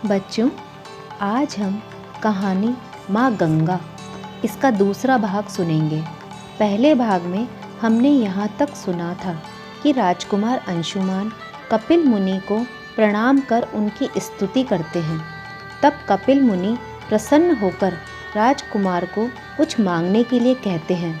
बच्चों, आज हम कहानी माँ गंगा इसका दूसरा भाग सुनेंगे। पहले भाग में हमने यहाँ तक सुना था कि राजकुमार अंशुमान कपिल मुनि को प्रणाम कर उनकी स्तुति करते हैं। तब कपिल मुनि प्रसन्न होकर राजकुमार को कुछ मांगने के लिए कहते हैं।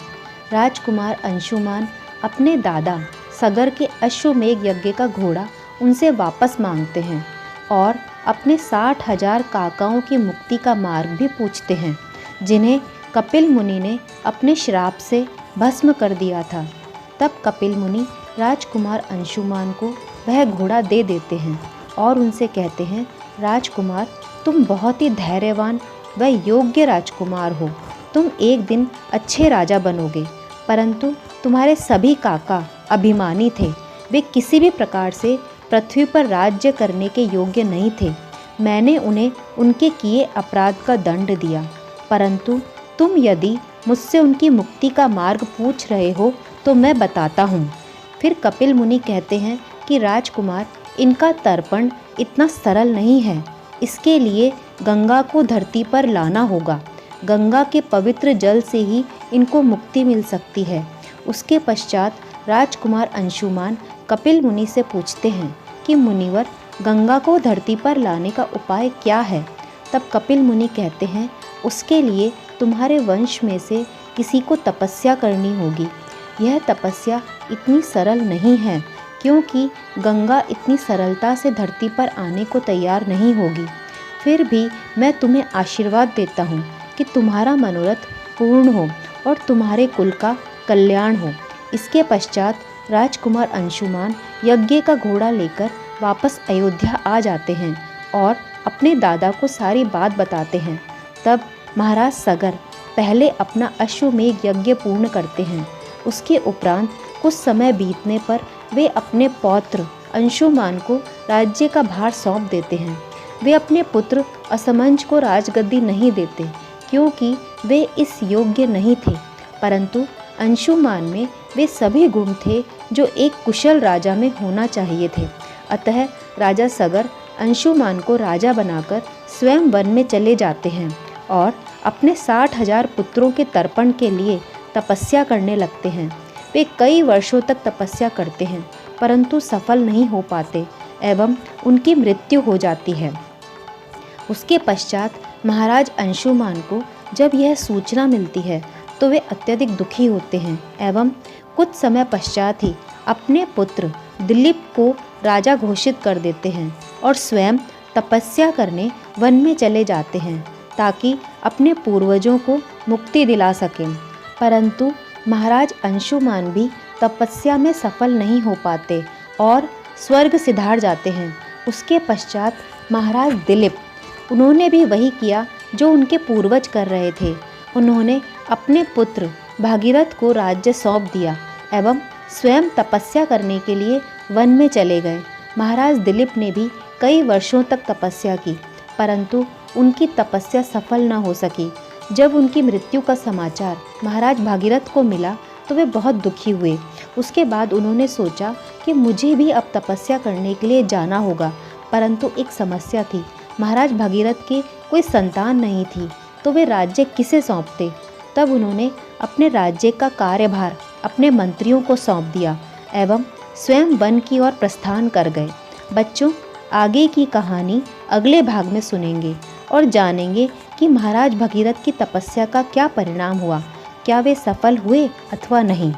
राजकुमार अंशुमान अपने दादा सगर के अश्वमेघ यज्ञ का घोड़ा उनसे वापस मांगते हैं और अपने 60,000 काकाओं की मुक्ति का मार्ग भी पूछते हैं, जिन्हें कपिल मुनि ने अपने श्राप से भस्म कर दिया था। तब कपिल मुनि राजकुमार अंशुमान को वह घोड़ा दे देते हैं और उनसे कहते हैं, राजकुमार, तुम बहुत ही धैर्यवान व योग्य राजकुमार हो। तुम एक दिन अच्छे राजा बनोगे, परंतु तुम्हारे सभी काका अभिमानी थे। वे किसी भी प्रकार से पृथ्वी पर राज्य करने के योग्य नहीं थे। मैंने उन्हें उनके किए अपराध का दंड दिया, परंतु तुम यदि मुझसे उनकी मुक्ति का मार्ग पूछ रहे हो तो मैं बताता हूँ। फिर कपिल मुनि कहते हैं कि राजकुमार, इनका तर्पण इतना सरल नहीं है। इसके लिए गंगा को धरती पर लाना होगा। गंगा के पवित्र जल से ही इनको मुक्ति मिल सकती है। उसके पश्चात राजकुमार अंशुमान कपिल मुनि से पूछते हैं कि मुनिवर, गंगा को धरती पर लाने का उपाय क्या है? तब कपिल मुनि कहते हैं, उसके लिए तुम्हारे वंश में से किसी को तपस्या करनी होगी। यह तपस्या इतनी सरल नहीं है, क्योंकि गंगा इतनी सरलता से धरती पर आने को तैयार नहीं होगी। फिर भी मैं तुम्हें आशीर्वाद देता हूँ कि तुम्हारा मनोरथ पूर्ण हो और तुम्हारे कुल का कल्याण हो। इसके पश्चात राजकुमार अंशुमान यज्ञ का घोड़ा लेकर वापस अयोध्या आ जाते हैं और अपने दादा को सारी बात बताते हैं। तब महाराज सगर पहले अपना अश्वमेघ यज्ञ पूर्ण करते हैं। उसके उपरांत कुछ समय बीतने पर वे अपने पौत्र अंशुमान को राज्य का भार सौंप देते हैं। वे अपने पुत्र असमंज को राजगद्दी नहीं देते, क्योंकि वे इस योग्य नहीं थे, परंतु अंशुमान में वे सभी गुण थे जो एक कुशल राजा में होना चाहिए थे। अतः राजा सगर अंशुमान को राजा बनाकर स्वयं वन में चले जाते हैं और अपने 60,000 पुत्रों के तर्पण के लिए तपस्या करने लगते हैं। वे कई वर्षों तक तपस्या करते हैं, परंतु सफल नहीं हो पाते एवं उनकी मृत्यु हो जाती है। उसके पश्चात महाराज अंशुमान को जब यह सूचना मिलती है तो वे अत्यधिक दुखी होते हैं एवं कुछ समय पश्चात ही अपने पुत्र दिलीप को राजा घोषित कर देते हैं और स्वयं तपस्या करने वन में चले जाते हैं ताकि अपने पूर्वजों को मुक्ति दिला सकें। परंतु महाराज अंशुमान भी तपस्या में सफल नहीं हो पाते और स्वर्ग सिधार जाते हैं। उसके पश्चात महाराज दिलीप, उन्होंने भी वही किया जो उनके पूर्वज कर रहे थे। उन्होंने अपने पुत्र भागीरथ को राज्य सौंप दिया एवं स्वयं तपस्या करने के लिए वन में चले गए। महाराज दिलीप ने भी कई वर्षों तक तपस्या की, परंतु उनकी तपस्या सफल न हो सकी। जब उनकी मृत्यु का समाचार महाराज भागीरथ को मिला तो वे बहुत दुखी हुए। उसके बाद उन्होंने सोचा कि मुझे भी अब तपस्या करने के लिए जाना होगा, परंतु एक समस्या थी। महाराज भागीरथ की कोई संतान नहीं थी, तो वे राज्य किसे सौंपते? तब उन्होंने अपने राज्य का कार्यभार अपने मंत्रियों को सौंप दिया एवं स्वयं वन की ओर प्रस्थान कर गए। बच्चों, आगे की कहानी अगले भाग में सुनेंगे और जानेंगे कि महाराज भगीरथ की तपस्या का क्या परिणाम हुआ। क्या वे सफल हुए अथवा नहीं।